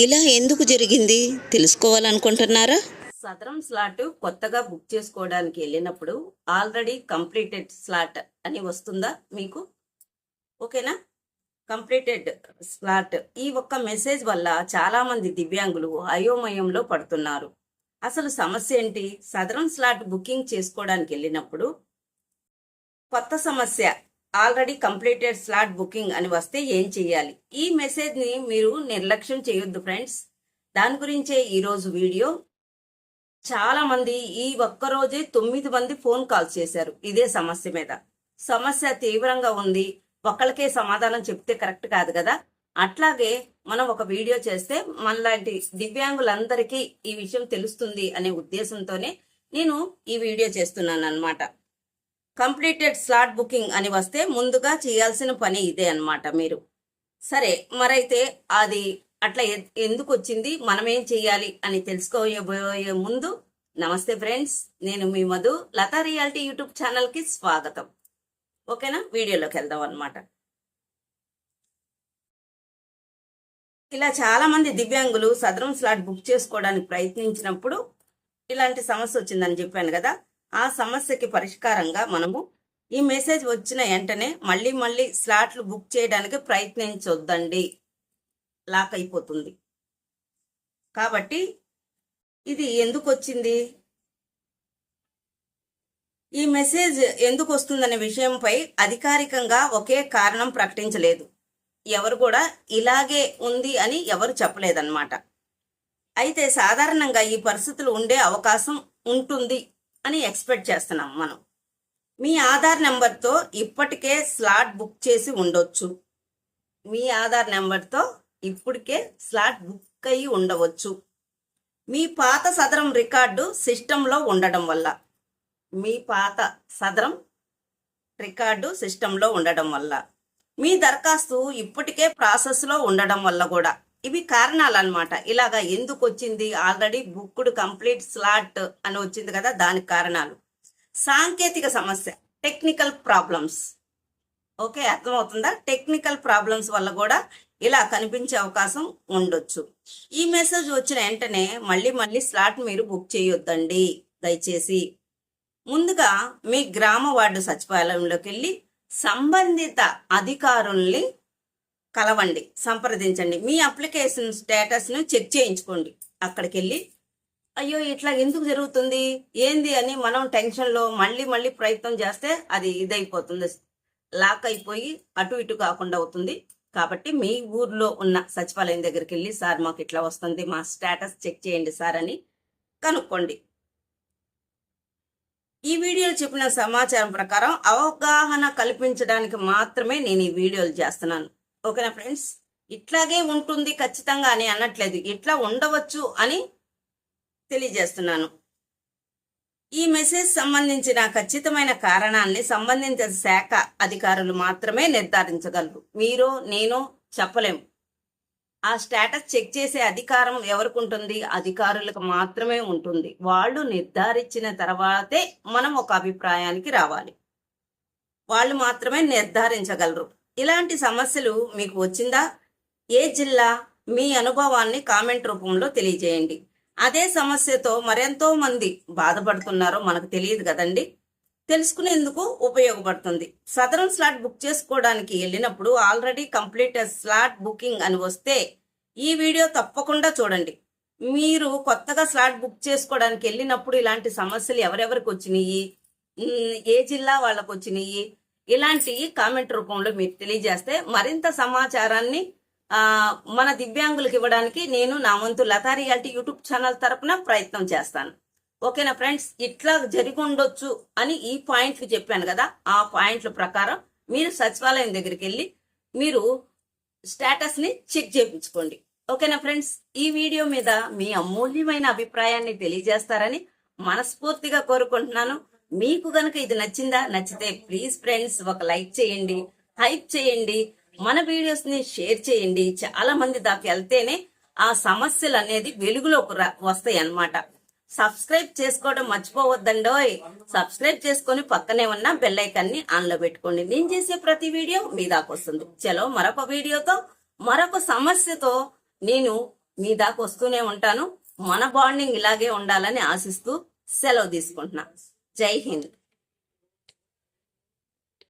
ఇలా ఎందుకు జరిగింది తెలుసుకోవాలనుకుంటున్నారా? సదరం స్లాట్ కొత్తగా బుక్ చేసుకోవడానికి వెళ్ళినప్పుడు ఆల్రెడీ కంప్లీటెడ్ స్లాట్ అని వస్తుందా మీకు? ఓకేనా? కంప్లీటెడ్ స్లాట్ ఈ ఒక్క మెసేజ్ వల్ల చాలా మంది దివ్యాంగులు అయోమయంలో పడుతున్నారు. అసలు సమస్య ఏంటి? సదరం స్లాట్ బుకింగ్ చేసుకోవడానికి వెళ్ళినప్పుడు కొత్త సమస్య ఆల్రెడీ కంప్లీటెడ్ స్లాట్ బుకింగ్ అని వస్తే ఏం చేయాలి? ఈ మెసేజ్ ని మీరు నిర్లక్ష్యం చేయొద్దు ఫ్రెండ్స్. దాని గురించే ఈరోజు వీడియో. చాలా మంది ఈ ఒక్కరోజే 9 మంది ఫోన్ కాల్స్ చేశారు ఇదే సమస్య మీద. సమస్య తీవ్రంగా ఉంది, ఒక్కళ్ళకే సమాధానం చెప్తే కరెక్ట్ కాదు కదా. అట్లాగే మనం ఒక వీడియో చేస్తే మనలాంటి దివ్యాంగులందరికీ ఈ విషయం తెలుస్తుంది అనే ఉద్దేశంతోనే నేను ఈ వీడియో చేస్తున్నాను అన్నమాట. కంప్లీటెడ్ స్లాట్ బుకింగ్ అని వస్తే ముందుగా చేయాల్సిన పని ఇదే అన్నమాట. మీరు సరే మరైతే అది అట్లా ఎందుకు వచ్చింది, మనం ఏం చెయ్యాలి అని తెలుసుకోబోయే ముందు, నమస్తే ఫ్రెండ్స్, నేను మీ మధు, లతా రియాలిటీ యూట్యూబ్ ఛానల్కి స్వాగతం. ఓకేనా? వీడియోలోకి వెళ్దాం అనమాట. ఇలా చాలా మంది దివ్యాంగులు సదరం స్లాట్ బుక్ చేసుకోవడానికి ప్రయత్నించినప్పుడు ఇలాంటి సమస్య వచ్చిందని చెప్పాను కదా. ఆ సమస్యకి పరిష్కారంగా మనము ఈ మెసేజ్ వచ్చిన వెంటనే మళ్ళీ స్లాట్లు బుక్ చేయడానికి ప్రయత్నించొద్దండి, లాక్ అయిపోతుంది. కాబట్టి ఇది ఎందుకు వచ్చింది, ఈ మెసేజ్ ఎందుకు వస్తుందనే విషయంపై అధికారికంగా ఒకే కారణం ప్రకటించలేదు. ఎవరు కూడా ఇలాగే ఉంది అని ఎవరు చెప్పలేదన్నమాట. అయితే సాధారణంగా ఈ పరిస్థితులు ఉండే అవకాశం ఉంటుంది అని ఎక్స్పెక్ట్ చేస్తున్నాం మనం. మీ ఆధార్ నెంబర్తో ఇప్పటికే స్లాట్ బుక్ చేసి ఉండొచ్చు. మీ ఆధార్ నెంబర్తో ఇప్పటికే స్లాట్ బుక్ అయ్యి ఉండవచ్చు. మీ పాత సదరం రికార్డు సిస్టంలో ఉండడం వల్ల, మీ పాత సదరం రికార్డు సిస్టంలో ఉండడం వల్ల, మీ దరఖాస్తు ఇప్పటికే ప్రాసెస్లో ఉండడం వల్ల కూడా ఇవి కారణాలు అన్నమాట. ఇలాగా ఎందుకు వచ్చింది, ఆల్రెడీ బుక్డ్ కంప్లీట్ స్లాట్ అని వచ్చింది కదా, దానికి కారణాలు. సాంకేతిక సమస్య, టెక్నికల్ ప్రాబ్లమ్స్. ఓకే, అర్థమవుతుందా? టెక్నికల్ ప్రాబ్లమ్స్ వల్ల కూడా ఇలా కనిపించే అవకాశం ఉండొచ్చు. ఈ మెసేజ్ వచ్చిన వెంటనే మళ్ళీ స్లాట్ మీరు బుక్ చేయొద్దండి దయచేసి. ముందుగా మీ గ్రామ వార్డు సచివాలయంలోకి వెళ్ళి సంబంధిత అధికారుల్ని కలవండి, సంప్రదించండి. మీ అప్లికేషన్ స్టేటస్ను చెక్ చేయించుకోండి. అక్కడికి వెళ్ళి అయ్యో ఇట్లా ఎందుకు జరుగుతుంది ఏంది అని మనం టెన్షన్లో మళ్ళీ ప్రయత్నం చేస్తే అది ఇదైపోతుంది, లాక్ అయిపోయి అటు ఇటు కాకుండా అవుతుంది. కాబట్టి మీ ఊర్లో ఉన్న సచివాలయం దగ్గరికి వెళ్ళి, సార్ మాకు ఇట్లా వస్తుంది, మా స్టేటస్ చెక్ చేయండి సార్ అని కనుక్కోండి. ఈ వీడియోలో చెప్పిన సమాచారం ప్రకారం అవగాహన కల్పించడానికి మాత్రమే నేను ఈ వీడియోలు చేస్తున్నాను. ఓకేనా ఫ్రెండ్స్? ఇట్లాగే ఉంటుంది ఖచ్చితంగా అని అనట్లేదు, ఇట్లా ఉండవచ్చు అని తెలియజేస్తున్నాను. ఈ మెసేజ్ సంబంధించిన ఖచ్చితమైన కారణాన్ని సంబంధిత శాఖ అధికారులు మాత్రమే నిర్ధారించగలరు. మీరు నేను చెప్పలేము. ఆ స్టేటస్ చెక్ చేసే అధికారం ఎవరికి ఉంటుంది? అధికారులకు మాత్రమే ఉంటుంది. వాళ్ళు నిర్ధారించిన తర్వాతే మనం ఒక అభిప్రాయానికి రావాలి. వాళ్ళు మాత్రమే నిర్ధారించగలరు. ఇలాంటి సమస్యలు మీకు వచ్చిందా? ఏ జిల్లా? మీ అనుభవాన్ని కామెంట్ రూపంలో తెలియజేయండి. అదే సమస్యతో మరెంతో మంది బాధపడుతున్నారో మనకు తెలియదు కదండి, తెలుసుకునేందుకు ఉపయోగపడుతుంది. సదరం స్లాట్ బుక్ చేసుకోవడానికి వెళ్ళినప్పుడు ఆల్రెడీ కంప్లీట్ స్లాట్ బుకింగ్ అని వస్తే ఈ వీడియో తప్పకుండా చూడండి. మీరు కొత్తగా స్లాట్ బుక్ చేసుకోవడానికి వెళ్ళినప్పుడు ఇలాంటి సమస్యలు ఎవరెవరికి వచ్చినాయి, ఏ జిల్లా వాళ్ళకు వచ్చినాయి, ఇలాంటి కామెంట్ రూపంలో మీరు తెలియజేస్తే మరింత సమాచారాన్ని మన దివ్యాంగులకు ఇవ్వడానికి నేను నా వంతు లతా రియాలిటీ యూట్యూబ్ ఛానల్ తరపున ప్రయత్నం చేస్తాను. ఓకేనా ఫ్రెండ్స్? ఇట్లా జరిగి ఉండొచ్చు అని ఈ పాయింట్లు చెప్పాను కదా, ఆ పాయింట్ల ప్రకారం మీరు సచివాలయం దగ్గరికి వెళ్ళి మీరు స్టేటస్ని చెక్ చేయించుకోండి. ఓకేనా ఫ్రెండ్స్? ఈ వీడియో మీద మీ అమూల్యమైన అభిప్రాయాన్ని తెలియజేస్తారని మనస్ఫూర్తిగా కోరుకుంటున్నాను. మీకు గనక ఇది నచ్చితే ప్లీజ్ ఫ్రెండ్స్ ఒక లైక్ చేయండి, హైప్ చేయండి, మన వీడియోస్ ని షేర్ చేయండి. చాలా మంది దాకా వెళ్తేనే ఆ సమస్యలు అనేది వెలుగులోకి వస్తాయి అన్నమాట. సబ్స్క్రైబ్ చేసుకోవడం మర్చిపోవద్దండోయ్. సబ్స్క్రైబ్ చేసుకొని పక్కనే ఉన్న బెల్ ఐకాన్ ని ఆన్ లో పెట్టుకోండి. నేను చేసే ప్రతి వీడియో మీ దాకా వస్తుంది. చలో మరొక వీడియోతో మరొక సమస్యతో నేను మీ దాకా వస్తూనే ఉంటాను. మన బాండింగ్ ఇలాగే ఉండాలని ఆశిస్తూ సెలవు తీసుకుంటున్నా. జై హింద్.